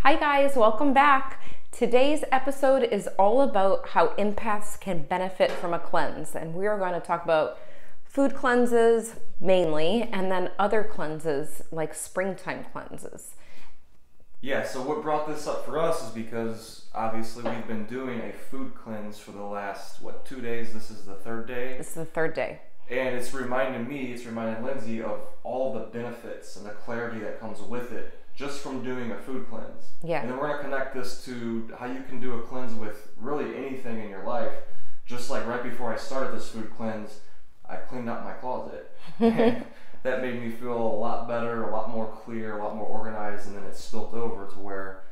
Hi guys, welcome back. Today's episode is all about how empaths can benefit from a cleanse, and we are going to talk about food cleanses mainly, and then other cleanses like springtime cleanses. Yeah, so what brought this up for us is because obviously we've been doing a food cleanse for the last, 2 days? This is the third day. This is the third day. And it's reminding Lindsay of all the benefits and the clarity that comes with it just from doing a food cleanse. Yeah. And then we're going to connect this to how you can do a cleanse with really anything in your life. Just like right before I started this food cleanse, I cleaned out my closet. And that made me feel a lot better, a lot more clear, a lot more organized, and then it spilt over to where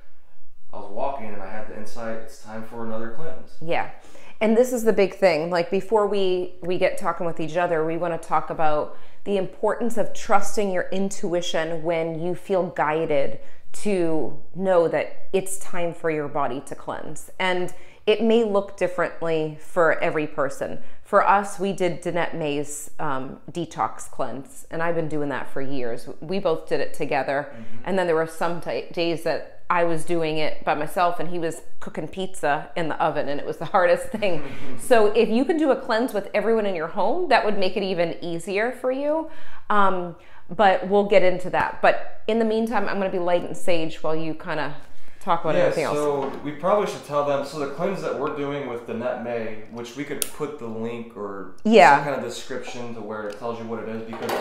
I was walking and I had the insight, it's time for another cleanse. Yeah. And this is the big thing. Like before we get talking with each other, we want to talk about the importance of trusting your intuition when you feel guided to know that it's time for your body to cleanse. And it may look differently for every person. For us, we did Danette May's detox cleanse, and I've been doing that for years. We both did it together. And then there were some days that I was doing it by myself and he was cooking pizza in the oven, and it was the hardest thing. So if you can do a cleanse with everyone in your home, that would make it even easier for you. But we'll get into that. But in the meantime, I'm going to be lighting sage while you kind of talk about everything else. So we probably should tell them, so the cleanse that we're doing with Danette May, which we could put the link or some kind of description to where it tells you what it is, because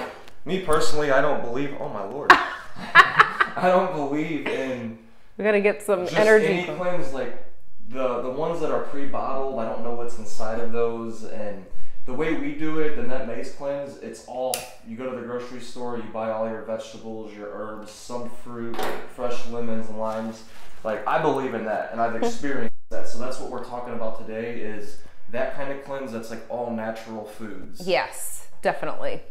me personally, I don't believe, oh my Lord, I don't believe in we got to get some just energy. Any cleanse, like the ones that are pre-bottled, I don't know what's inside of those, and the way we do it, the Danette May's cleanse, it's all, you go to the grocery store, you buy all your vegetables, your herbs, some fruit, fresh lemons and limes. Like, I believe in that, and I've experienced that. So that's what we're talking about today, is that kind of cleanse that's like all natural foods. Yes, definitely.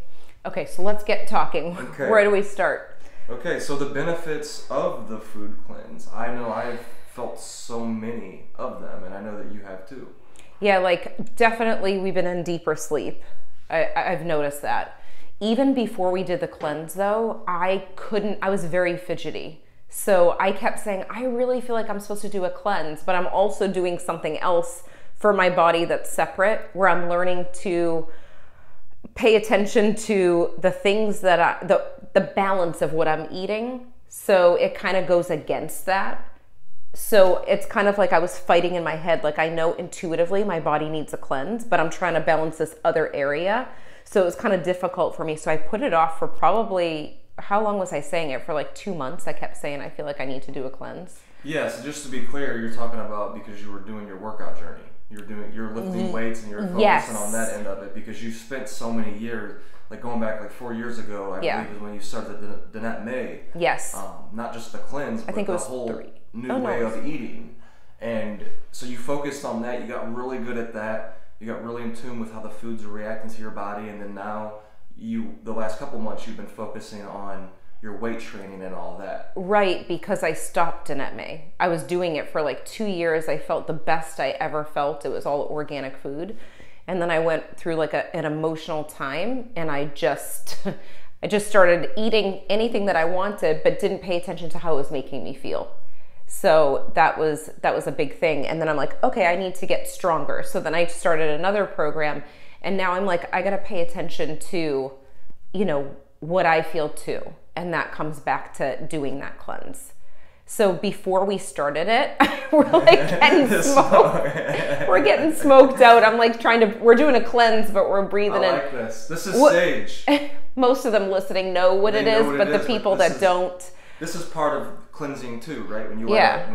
Okay, so let's get talking. Okay. Where do we start? Okay, so the benefits of the food cleanse. I know I've felt so many of them, and I know that you have too. Yeah, like definitely we've been in deeper sleep. I've noticed that. Even before we did the cleanse though, I was very fidgety. So I kept saying, I really feel like I'm supposed to do a cleanse, but I'm also doing something else for my body that's separate, where I'm learning to pay attention to the things that the balance of what I'm eating. So it kind of goes against that. So it's kind of like I was fighting in my head. Like I know intuitively my body needs a cleanse, but I'm trying to balance this other area. So it was kind of difficult for me. So I put it off for probably, how long was I saying it? For like 2 months. I kept saying, I feel like I need to do a cleanse. Yeah, so just to be clear, you're talking about because you were doing your workout journey. You're lifting weights and you're focusing on that end of it, because you spent so many years, like going back like 4 years ago, I believe is when you started the Danette May. Yes. Not just the cleanse, but the whole new way of eating. And so you focused on that, you got really good at that, you got really in tune with how the foods are reacting to your body, and then now the last couple months you've been focusing on your weight training and all that. Right, because I stopped Danette May. I was doing it for like 2 years. I felt the best I ever felt. It was all organic food. And then I went through like an emotional time, and I just started eating anything that I wanted, but didn't pay attention to how it was making me feel. So that was a big thing. And then I'm like, okay, I need to get stronger. So then I started another program, and now I'm like, I got to pay attention to, what I feel too. And that comes back to doing that cleanse. So before we started it, we're like getting smoked. We're getting smoked out. I'm like we're doing a cleanse, but we're breathing in. I like this. This is sage. Most of them listening know what it is, but the people that don't. This is part of cleansing too, right? When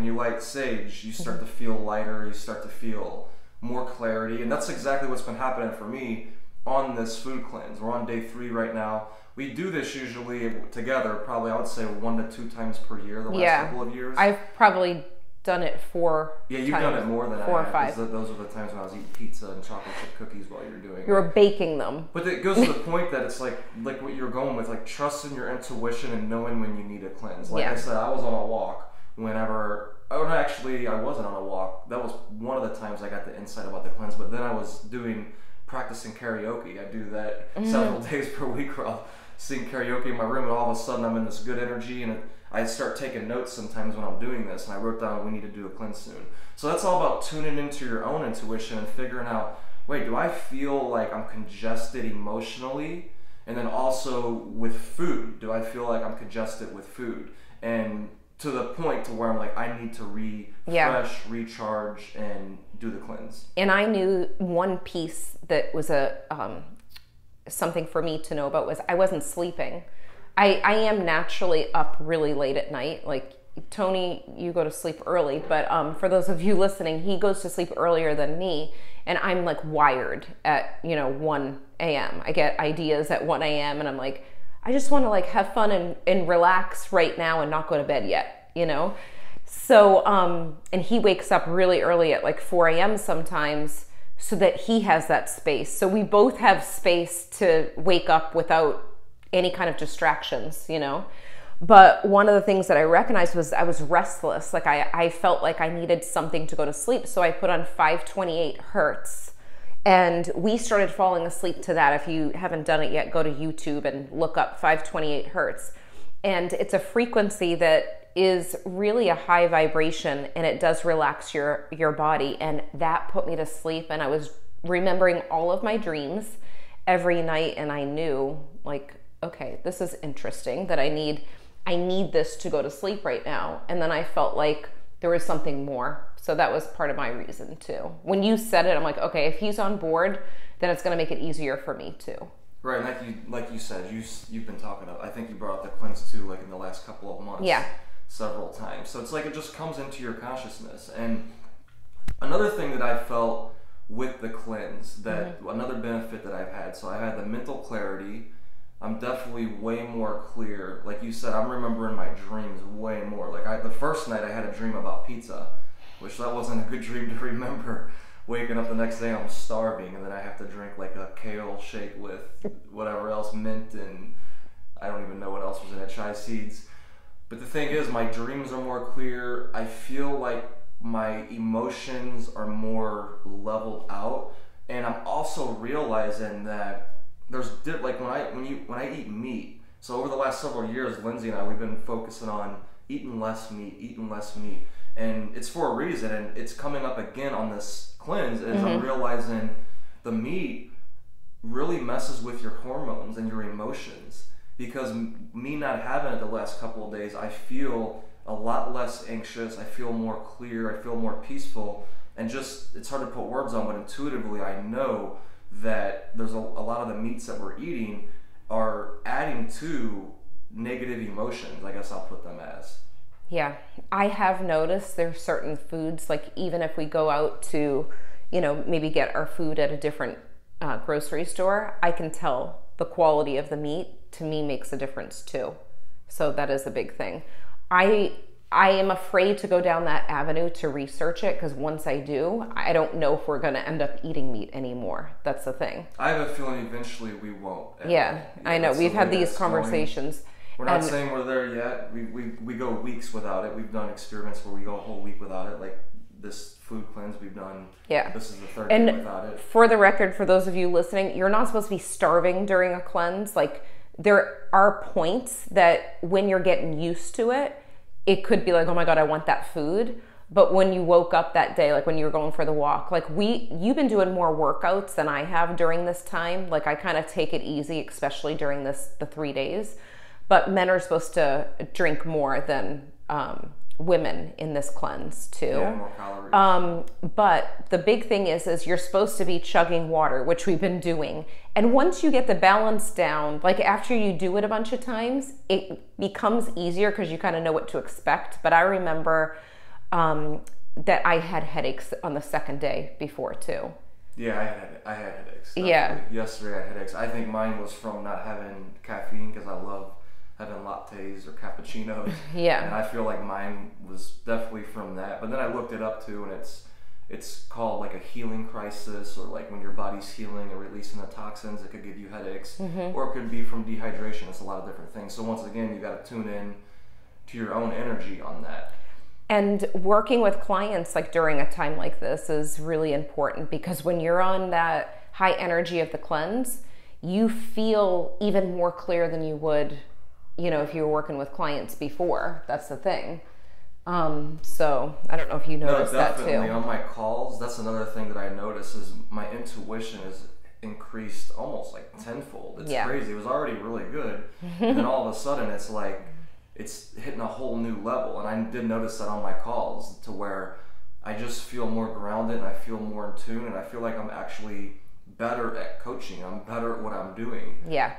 you light sage, you start to feel lighter, you start to feel more clarity. And that's exactly what's been happening for me on this food cleanse. We're on day 3 right now. We do this usually together, probably I would say 1 to 2 times per year the last couple of years. I've probably done it 4 times. Yeah, you've done it more than 4 or 5. Those are the times when I was eating pizza and chocolate chip cookies while you're doing it. You were baking them. But it goes to the point that it's like what you're going with, like trusting your intuition and knowing when you need a cleanse. Like I said, I was on a walk whenever, actually I wasn't on a walk. That was one of the times I got the insight about the cleanse, but then I was practicing karaoke. I do that several days per week where I'll sing karaoke in my room, and all of a sudden I'm in this good energy, and I start taking notes sometimes when I'm doing this, and I wrote down we need to do a cleanse soon. So that's all about tuning into your own intuition and figuring out, wait, do I feel like I'm congested emotionally? And then also with food, do I feel like I'm congested with food? And to the point to where I'm like, I need to refresh, recharge, and do the cleanse. And I knew one piece that was something for me to know about was I wasn't sleeping. I am naturally up really late at night. Like Tony, you go to sleep early, but for those of you listening, he goes to sleep earlier than me, and I'm like wired at 1 a.m. I get ideas at 1 a.m. and I'm like, I just want to like have fun and relax right now and not go to bed yet, So, and he wakes up really early at like 4 a.m. sometimes so that he has that space. So we both have space to wake up without any kind of distractions, But one of the things that I recognized was I was restless. Like I felt like I needed something to go to sleep. So I put on 528 hertz. And we started falling asleep to that. If you haven't done it yet, go to YouTube and look up 528 hertz. And it's a frequency that is really a high vibration, and it does relax your body. And that put me to sleep. And I was remembering all of my dreams every night. And I knew like, okay, this is interesting that I need this to go to sleep right now. And then I felt like there was something more. So that was part of my reason too. When you said it, I'm like, okay, if he's on board, then it's going to make it easier for me too. Right, like you said, you've been talking about. I think you brought up the cleanse too, like in the last couple of months. Yeah. Several times. So it's like it just comes into your consciousness. And another thing that I felt with the cleanse, that another benefit that I've had. So I had the mental clarity. I'm definitely way more clear. Like you said, I'm remembering my dreams way more. Like the first night I had a dream about pizza, which that wasn't a good dream to remember. Waking up the next day, I'm starving, and then I have to drink like a kale shake with whatever else, mint, and I don't even know what else was in it, chia seeds. But the thing is, my dreams are more clear. I feel like my emotions are more leveled out, and I'm also realizing that there's like when I eat meat. So over the last several years, Lindsay and I, we've been focusing on eating less meat, and it's for a reason, and it's coming up again on this cleanse as I'm realizing the meat really messes with your hormones and your emotions, because me not having it the last couple of days, I feel a lot less anxious, I feel more clear, I feel more peaceful, and just, it's hard to put words on, but intuitively I know that there's a lot of the meats that we're eating are adding to negative emotions, I guess I'll put them as. Yeah, I have noticed there's certain foods, like even if we go out to, maybe get our food at a different grocery store, I can tell the quality of the meat to me makes a difference too. So that is a big thing. I am afraid to go down that avenue to research it, because once I do, I don't know if we're going to end up eating meat anymore. That's the thing. I have a feeling eventually we won't. Yeah, I know. We've had these conversations. We're not saying we're there yet. We go weeks without it. We've done experiments where we go a whole week without it. Like this food cleanse we've done. Yeah. This is the third day without it. For the record, for those of you listening, you're not supposed to be starving during a cleanse. Like there are points that when you're getting used to it, it could be like, oh my God, I want that food. But when you woke up that day, like when you were going for the walk, like you've been doing more workouts than I have during this time. Like I kind of take it easy, especially during the 3 days. But men are supposed to drink more than women in this cleanse too. Yeah, more calories. But the big thing is you're supposed to be chugging water, which we've been doing. And once you get the balance down, like after you do it a bunch of times, it becomes easier because you kind of know what to expect. But I remember that I had headaches on the second day before too. Yeah, I had headaches. Definitely. Yeah. Yesterday I had headaches. I think mine was from not having caffeine, because I love having lattes or cappuccinos. Yeah. And I feel like mine was definitely from that. But then I looked it up too, and it's called like a healing crisis, or like when your body's healing and releasing the toxins, it could give you headaches. Or it could be from dehydration. It's a lot of different things. So once again, you got to tune in to your own energy on that. And working with clients like during a time like this is really important, because when you're on that high energy of the cleanse, you feel even more clear than you would you know, if you were working with clients before. That's the thing. So I don't know if you noticed that too. On my calls, that's another thing that I notice is my intuition is increased almost like tenfold. It's crazy. It was already really good, and then all of a sudden it's like it's hitting a whole new level. And I did notice that on my calls, to where I just feel more grounded and I feel more in tune, and I feel like I'm actually better at coaching. I'm better at what I'm doing. Yeah.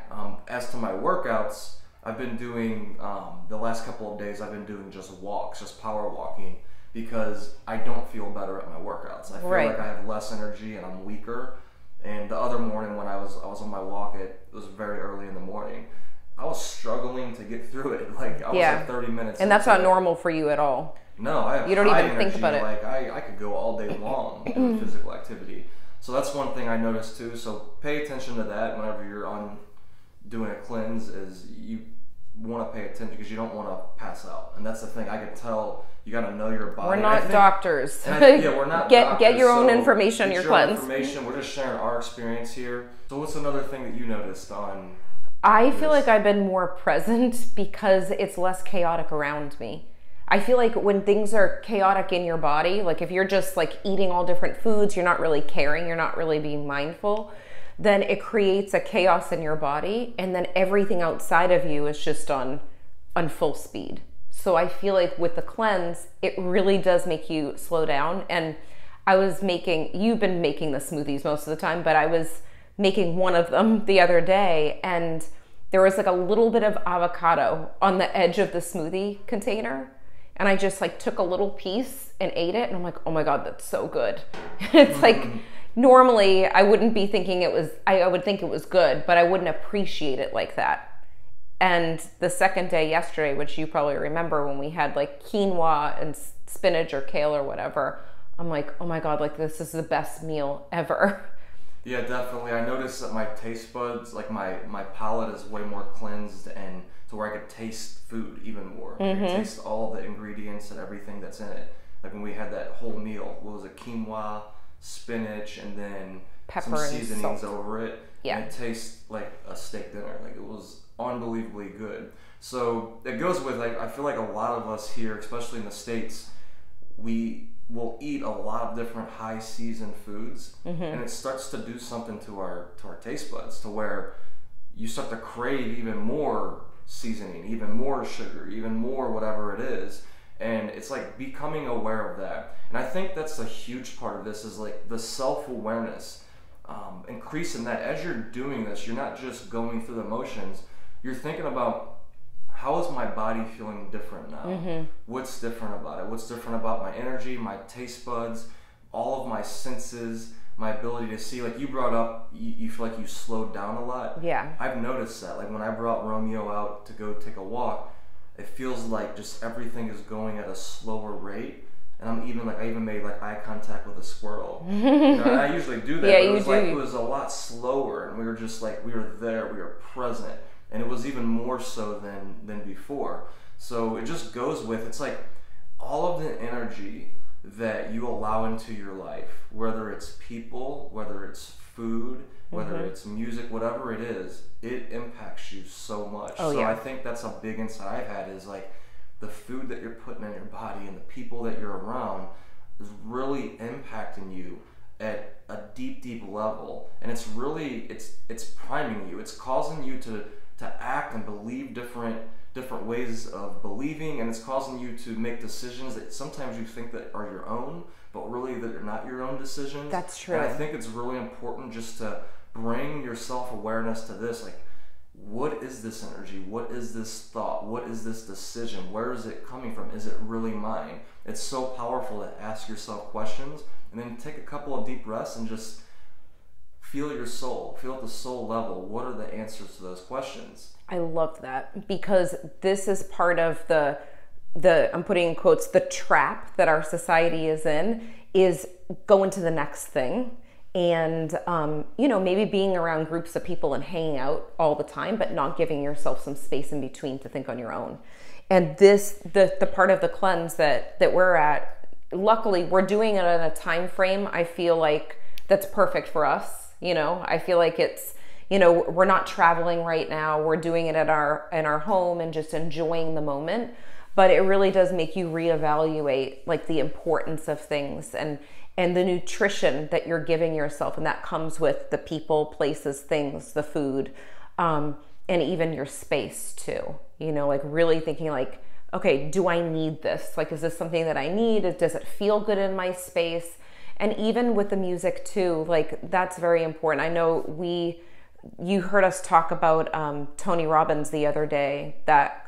As to my workouts, I've been doing, the last couple of days, I've been doing just walks, just power walking, because I don't feel better at my workouts. I feel like I have less energy and I'm weaker. And the other morning when I was on my walk, it was very early in the morning, I was struggling to get through it. Like I was like 30 minutes. And that's not normal for you at all. No, I have you don't high even energy. think about it. Like I could go all day long doing physical activity. So that's one thing I noticed too. So pay attention to that whenever you're on doing a cleanse, is you want to pay attention, because you don't want to pass out. And that's the thing. I can tell you got to know your body. We're not doctors. We're not doctors. Get your own information on your cleanse. Information. We're just sharing our experience here. So what's another thing that you noticed on? I feel like I've been more present because it's less chaotic around me. I feel like when things are chaotic in your body, like if you're just like eating all different foods, you're not really caring, you're not really being mindful, then it creates a chaos in your body, and then everything outside of you is just on full speed. So I feel like with the cleanse, it really does make you slow down. And you've been making the smoothies most of the time, but I was making one of them the other day, and there was like a little bit of avocado on the edge of the smoothie container. And I just like took a little piece and ate it, and I'm like, oh my God, that's so good. It's like, normally I wouldn't be thinking it was, I would think it was good, but I wouldn't appreciate it like that. And the second day yesterday, which you probably remember, when we had like quinoa and spinach or kale or whatever, I'm like, oh my God, like this is the best meal ever. Yeah, definitely. I noticed that my taste buds, like my palate is way more cleansed, and to where I could taste food even more. I could taste all the ingredients and everything that's in it. Like when we had that whole meal, what was it, quinoa, spinach, and then pepper some and seasonings salt over it. Yeah. And it tastes like a steak dinner. Like it was unbelievably good. So it goes with, like, I feel like a lot of us here, especially in the States, we will eat a lot of different high seasoned foods, and it starts to do something to our taste buds, to where you start to crave even more seasoning, even more sugar, even more whatever it is. And it's like becoming aware of that. And I think that's a huge part of this, is like the self-awareness, increasing that. As you're doing this, you're not just going through the motions, you're thinking about, how is my body feeling different now? What's different about it? What's different about my energy, my taste buds, all of my senses, my ability to see? Like you brought up, you feel like you slowed down a lot. Yeah. I've noticed that. Like when I brought Romeo out to go take a walk, it feels like just everything is going at a slower rate. And I even made like eye contact with a squirrel. You know, and I usually do that. Yeah, but it was a lot slower, and we were just like, we were there, we were present. And it was even more so than before. So it just goes with, it's like all of the energy that you allow into your life, whether it's people, whether it's food, whether it's music, whatever it is, it impacts you so much. I think that's a big insight I've had, is like the food that you're putting in your body and the people that you're around is really impacting you at a deep, deep level. And it's really, it's priming you. It's causing you to act and believe different ways of believing, and it's causing you to make decisions that sometimes you think that are your own, but really that are not your own decisions. That's true. And I think it's really important just to bring your self-awareness to this, like, what is this energy? What is this thought? What is this decision? Where is it coming from? Is it really mine? It's so powerful to ask yourself questions, and then take a couple of deep breaths and just feel your soul, feel at the soul level. What are the answers to those questions? I love that, because this is part of the I'm putting in quotes, the trap that our society is in, is going to the next thing. And, maybe being around groups of people and hanging out all the time, but not giving yourself some space in between to think on your own. And the part of the cleanse that we're at, luckily we're doing it in a time frame, I feel like, that's perfect for us. I feel like it's you know, we're not traveling right now. We're doing it in our home and just enjoying the moment. But it really does make you reevaluate like the importance of things and the nutrition that you're giving yourself. And that comes with the people, places, things, the food, and even your space too. You know, like really thinking like, okay, do I need this? Like, is this something that I need? Does it feel good in my space? And even with the music too, like that's very important. I know you heard us talk about Tony Robbins the other day, that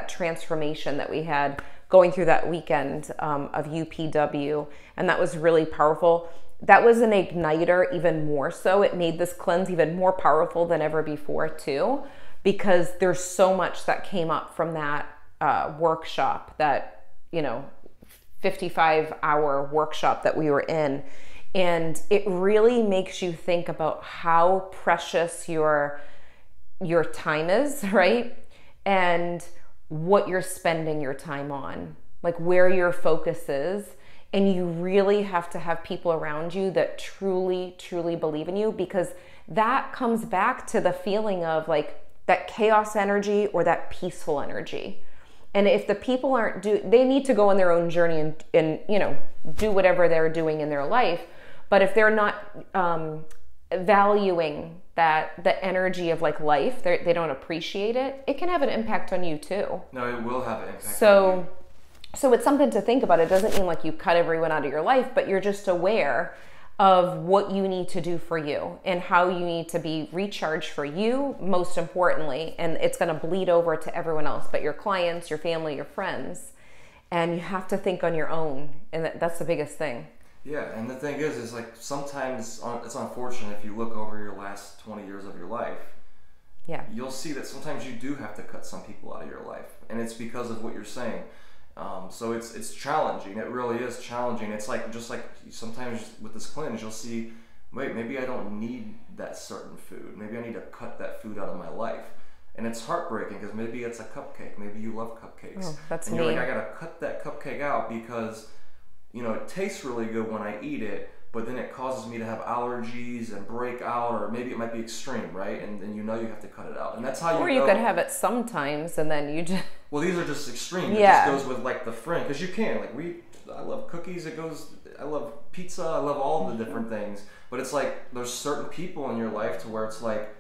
transformation that we had going through that weekend of UPW. And that was really powerful. That was an igniter even more so. It made this cleanse even more powerful than ever before too, because there's so much that came up from that workshop, that, you know, 55-hour workshop that we were in. And it really makes you think about how precious your time is, right? And what you're spending your time on, like where your focus is. And you really have to have people around you that truly, truly believe in you, because that comes back to the feeling of like that chaos energy or that peaceful energy. And if the people they need to go on their own journey and you know, do whatever they're doing in their life. But if they're not valuing the energy of like life, they don't appreciate it, it can have an impact on you too. No, it will have an impact on you. So it's something to think about. It doesn't mean like you cut everyone out of your life, but you're just aware of what you need to do for you and how you need to be recharged for you, most importantly. And it's going to bleed over to everyone else, but your clients, your family, your friends. And you have to think on your own. And that's the biggest thing. Yeah, and the thing is like sometimes it's unfortunate if you look over your last 20 years of your life, yeah, you'll see that sometimes you do have to cut some people out of your life. And it's because of what you're saying. So it's challenging. It really is challenging. It's like, just like sometimes with this cleanse, you'll see, wait, maybe I don't need that certain food. Maybe I need to cut that food out of my life. And it's heartbreaking because maybe it's a cupcake. Maybe you love cupcakes. Oh, that's and me. You're like, I gotta cut that cupcake out because, you know, it tastes really good when I eat it, but then it causes me to have allergies and break out, or maybe it might be extreme, right? And then you know you have to cut it out. And that's how you Or you could have it sometimes and then you just... Well, these are just extreme. Yeah. It just goes with like the friend, because you can. Like I love cookies, I love pizza, I love all the different things. But it's like there's certain people in your life to where it's like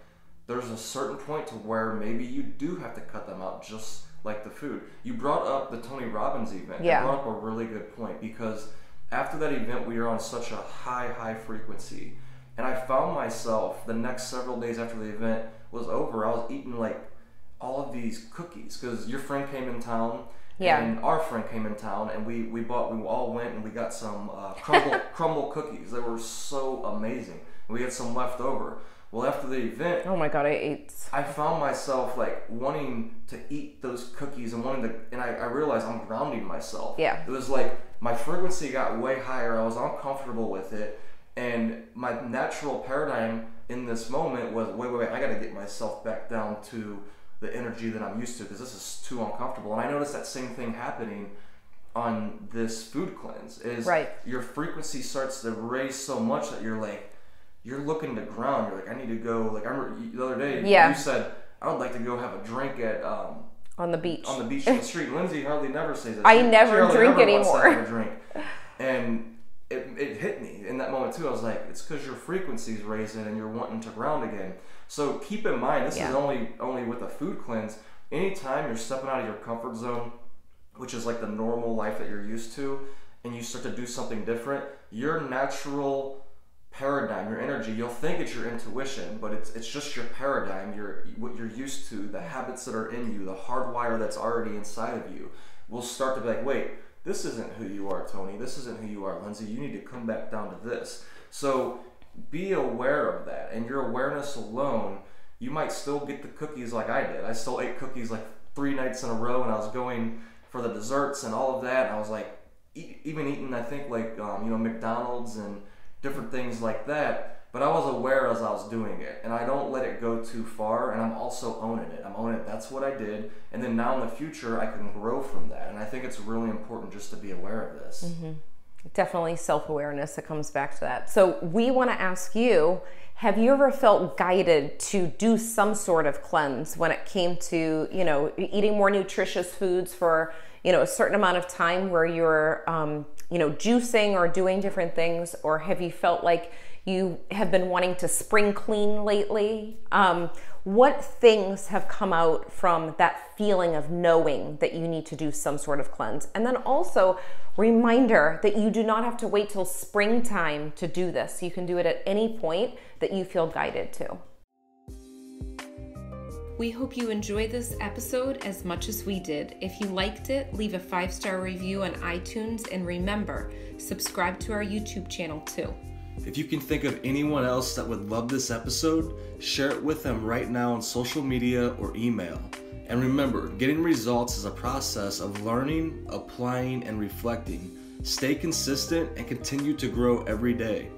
there's a certain point to where maybe you do have to cut them out, just like the food. You brought up the Tony Robbins event. Yeah. You brought up a really good point, because after that event we were on such a high frequency, and I found myself the next several days after the event was over, I was eating like all of these cookies, because your friend came in town, yeah, and our friend came in town, and we all went and we got some crumble cookies. They were so amazing. We had some left over. Well, after the event, oh my god, I found myself like wanting to eat those cookies and I realized I'm grounding myself. Yeah. It was like my frequency got way higher. I was uncomfortable with it, and my natural paradigm in this moment was, wait, I got to get myself back down to the energy that I'm used to, because this is too uncomfortable. And I noticed that same thing happening on this food cleanse. Is right. Your frequency starts to raise so much that you're looking to ground. You're like, I need to go. Like I remember the other day, you said, I would like to go have a drink at on the beach. On the beach in the street. Lindsay hardly never says that. I never drink anymore. Have a drink. And it hit me in that moment too. I was like, it's because your frequency's raising and you're wanting to ground again. So keep in mind, this is only with a food cleanse. Anytime you're stepping out of your comfort zone, which is like the normal life that you're used to, and you start to do something different, your natural paradigm, your energy, you'll think it's your intuition, but it's just your paradigm, what you're used to, the habits that are in you, the hardwire that's already inside of you, will start to be like, wait, this isn't who you are, Tony. This isn't who you are, Lindsay. You need to come back down to this. So be aware of that, and your awareness alone, you might still get the cookies like I did. I still ate cookies like 3 nights in a row, and I was going for the desserts and all of that, and I was like, even eating, I think, like, McDonald's and different things like that, but I was aware as I was doing it, and I don't let it go too far, and I'm also owning it. I'm owning it. That's what I did, and then now in the future, I can grow from that, and I think it's really important just to be aware of this. Mm-hmm. Definitely self-awareness, it comes back to that. So we want to ask you, have you ever felt guided to do some sort of cleanse when it came to, eating more nutritious foods for, a certain amount of time where you're, juicing or doing different things? Or have you felt like you have been wanting to spring clean lately? What things have come out from that feeling of knowing that you need to do some sort of cleanse? And then also, reminder that you do not have to wait till springtime to do this. You can do it at any point that you feel guided to. We hope you enjoyed this episode as much as we did. If you liked it, leave a 5-star review on iTunes, and remember, subscribe to our YouTube channel too. If you can think of anyone else that would love this episode, share it with them right now on social media or email. And remember, getting results is a process of learning, applying, and reflecting. Stay consistent and continue to grow every day.